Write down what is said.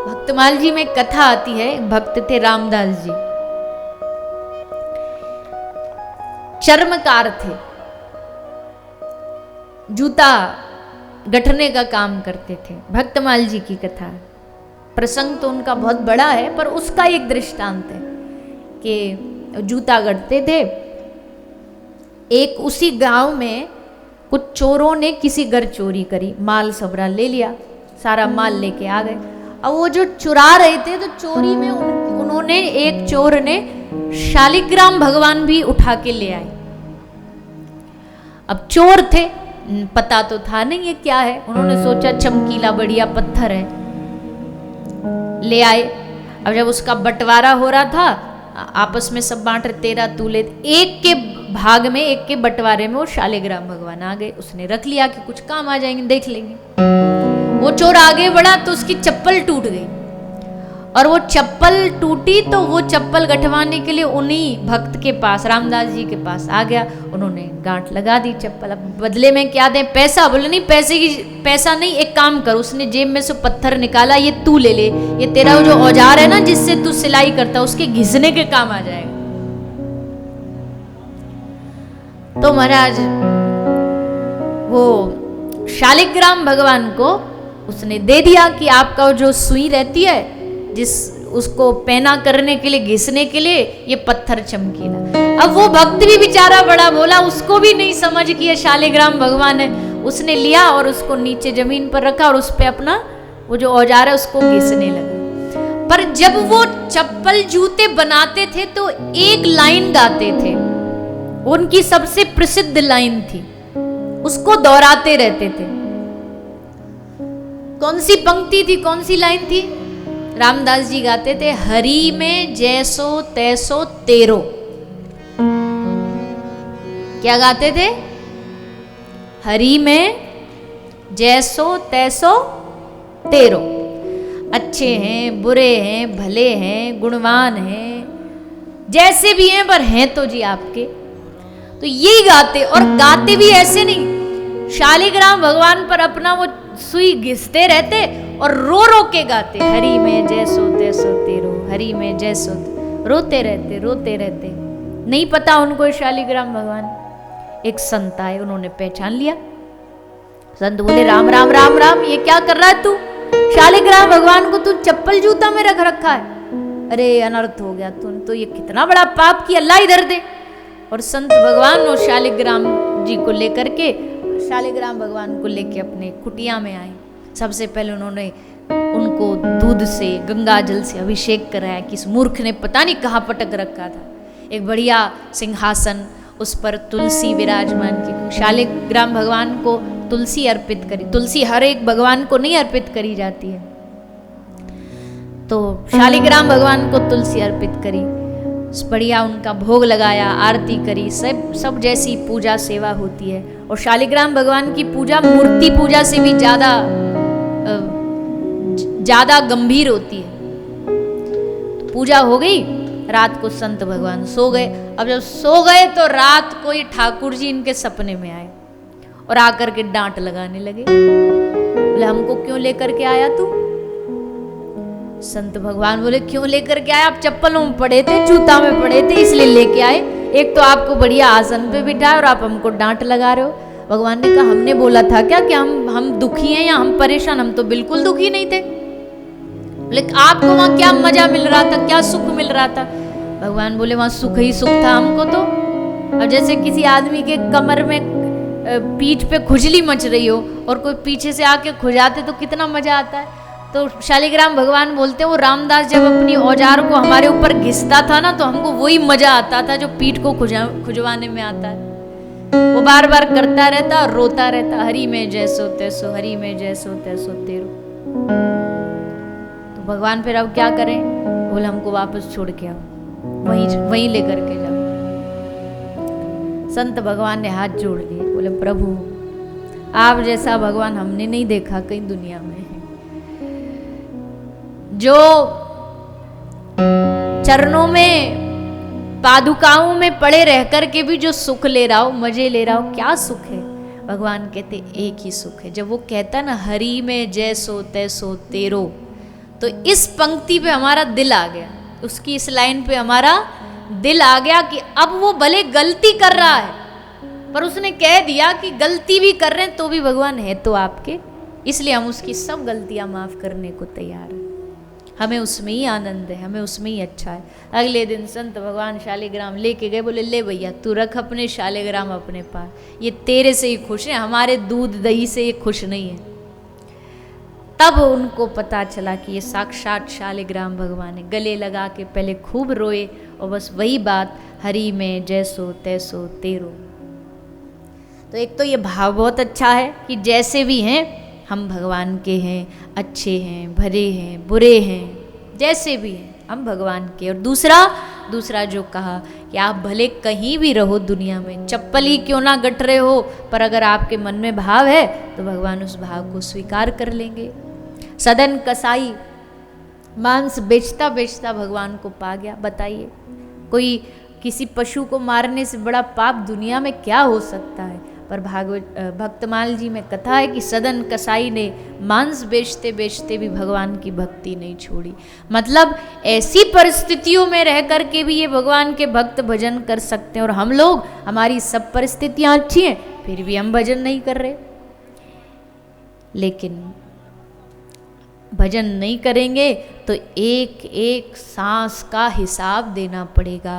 भक्तमाल जी में कथा आती है, भक्त थे रामदास जी, चर्मकार थे, जूता गठने का काम करते थे। भक्तमाल जी की कथा, प्रसंग तो उनका बहुत बड़ा है पर उसका एक दृष्टांत है कि जूता गढ़ते थे। एक उसी गांव में कुछ चोरों ने किसी घर चोरी करी, माल सबरा ले लिया, सारा माल लेके आ गए। अब वो जो चुरा रहे थे तो चोरी में उन्होंने, एक चोर ने शालिग्राम भगवान भी उठा के ले आए। अब चोर थे, पता तो था नहीं ये क्या है, उन्होंने सोचा चमकीला बढ़िया पत्थर है, ले आए। अब जब उसका बंटवारा हो रहा था, आपस में सब बांट रहे, 13 तू ले, एक के भाग में, एक के बंटवारे में वो शालिग्राम भगवान आ गए। उसने रख लिया कि कुछ काम आ जाएंगे, देख लेंगे। वो चोर आगे बढ़ा तो उसकी चप्पल टूट गई, और वो चप्पल टूटी तो वो चप्पल गठवाने के लिए उन्हीं भक्त के पास, रामदास जी के पास आ गया। उन्होंने गांठ लगा दी चप्पल। अब बदले में क्या दें? पैसा। बोले नहीं, पैसा नहीं, एक काम कर। उसने जेब में से पत्थर निकाला, ये तू ले ले, ये तेरा जो औजार है ना जिससे तू सिलाई करता, उसके घिसने के काम आ जाएगा। तो महाराज वो शालिग्राम भगवान को उसने दे दिया कि आपका जो सुई रहती है, जिस उसको पैना करने के लिए, घिसने के लिए, ये पत्थर चमकीला। अब वो भक्त भी बेचारा बड़ा बोला, उसको भी नहीं समझ कि ये शालिग्राम भगवान है। उसने लिया और उसको नीचे जमीन पर रखा और उस पे अपना वो जो औजार है उसको घिसने लगा। पर जब वो चप्पल जूते बनाते थे तो एक लाइन गाते थे, उनकी सबसे प्रसिद्ध लाइन थी, उसको दोहराते रहते थे। कौन सी पंक्ति थी, कौन सी लाइन थी? रामदास जी गाते थे, हरि में जैसो तैसो तेरो। क्या गाते थे? हरि में जैसो तैसो तेरो। अच्छे हैं, बुरे हैं, भले हैं, गुणवान हैं, जैसे भी हैं, पर हैं तो जी आपके। तो यही गाते, और गाते भी ऐसे नहीं, शालिग्राम भगवान पर अपना वो सुई घिसते रहते और रो रो के गाते, हरि में जैसो तैसो तेरो, हरि में जैसो, रोते रहते, रोते रहते। नहीं पता उनको शालिग्राम भगवान। एक संत आए, उन्होंने पहचान लिया। संत बोले, राम राम राम राम, ये क्या कर रहा है तू? शालिग्राम भगवान को तू चप्पल जूता में रख रखा है। अरे अनर्थ हो गया, तू तो ये कितना बड़ा पाप किया, अल्लाह इधर दे। और संत भगवान और शालिग्राम जी को लेकर के, शालिग्राम भगवान को लेके अपने कुटिया में आए। सबसे पहले उन्होंने उनको दूध से, गंगा जल से अभिषेक कराया कि इस मूर्ख ने पता नहीं कहाँ पटक रखा था। एक बढ़िया सिंहासन, उस पर तुलसी विराजमान की। शालिग्राम भगवान को तुलसी अर्पित करी। तुलसी हर एक भगवान को नहीं अर्पित करी जाती है, तो शालिग्राम भगवान को तुलसी अर्पित करी। बढ़िया उनका भोग लगाया, आरती करी, सब जैसी पूजा सेवा होती है। और शालिग्राम भगवान की पूजा मूर्ति पूजा से भी ज्यादा गंभीर होती है। तो पूजा हो गई, रात को संत भगवान सो गए। अब जब सो गए तो रात को ये ठाकुर जी इनके सपने में आए और आकर के डांट लगाने लगे। बोले, हमको क्यों लेकर के आया तू? संत भगवान बोले, क्यों लेकर के आए? आप चप्पलों में पड़े थे, जूता में पड़े थे, इसलिए लेके आए। एक तो आपको बढ़िया आसन पे बिठाए और आप हमको डांट लगा रहे हो। भगवान ने कहा, हमने बोला था क्या कि हम दुखी हैं या हम परेशान? हम तो बिल्कुल दुखी नहीं थे। लेकिन आपको वहां क्या मजा मिल रहा था, क्या सुख मिल रहा था? भगवान बोले, वहां सुख ही सुख था हमको तो। अब जैसे किसी आदमी के कमर में, पीठ पे खुजली मच रही हो और कोई पीछे से आके खुजाते तो कितना मजा आता है। तो शालिग्राम भगवान बोलते हैं, वो रामदास जब अपनी औजार को हमारे ऊपर घिसता था ना, तो हमको वही मजा आता था जो पीठ को खुजवाने में आता है। वो बार बार करता रहता, रोता रहता, हरि में जैसो तैसो, हरि में जैसो तैसो तेरो। तो भगवान फिर अब क्या करें? बोले, हमको वापस छोड़ के आओ, वहीं लेकर के जाओ। संत भगवान ने हाथ जोड़ लिए, बोले, प्रभु आप जैसा भगवान हमने नहीं देखा कहीं दुनिया में, जो चरणों में, पादुकाओं में पड़े रह कर के भी जो सुख ले रहा हो, मजे ले रहा हो। क्या सुख है? भगवान कहते एक ही सुख है। जब वो कहता ना, हरि में जैसो तैसो तेरो, तो इस पंक्ति पे हमारा दिल आ गया, उसकी इस लाइन पे हमारा दिल आ गया कि अब वो भले गलती कर रहा है, पर उसने कह दिया कि गलती भी कर रहे हैं तो भी भगवान है तो आपके, इसलिए हम उसकी सब गलतियां माफ करने को तैयार हैं। हमें उसमें ही आनंद है, हमें उसमें ही अच्छा है। अगले दिन संत भगवान शालिग्राम लेके गए, बोले ले भैया तू रख अपने शालिग्राम अपने पास, ये तेरे से ही खुश है, हमारे दूध दही से ये खुश नहीं है। तब उनको पता चला कि ये साक्षात शालिग्राम भगवान है। गले लगा के पहले खूब रोए और बस वही बात, हरि में जैसो तैसो तेरो। तो एक तो ये भाव बहुत अच्छा है कि जैसे भी हैं हम भगवान के हैं, अच्छे हैं, भले हैं, बुरे हैं, जैसे भी हैं हम भगवान के। और दूसरा जो कहा कि आप भले कहीं भी रहो दुनिया में, चप्पल ही क्यों ना गट रहे हो, पर अगर आपके मन में भाव है तो भगवान उस भाव को स्वीकार कर लेंगे। सदन कसाई मांस बेचता बेचता भगवान को पा गया। बताइए कोई किसी पशु को मारने से बड़ा पाप दुनिया में क्या हो सकता है। पर भक्तमाल जी में कथा है कि सदन कसाई ने मांस बेचते बेचते भी भगवान की भक्ति नहीं छोड़ी। मतलब ऐसी परिस्थितियों में रह कर के भी ये भगवान के भक्त भजन कर सकते हैं, और हम लोग, हमारी सब परिस्थितियां अच्छी हैं फिर भी हम भजन नहीं कर रहे। लेकिन भजन नहीं करेंगे तो एक एक सांस का हिसाब देना पड़ेगा।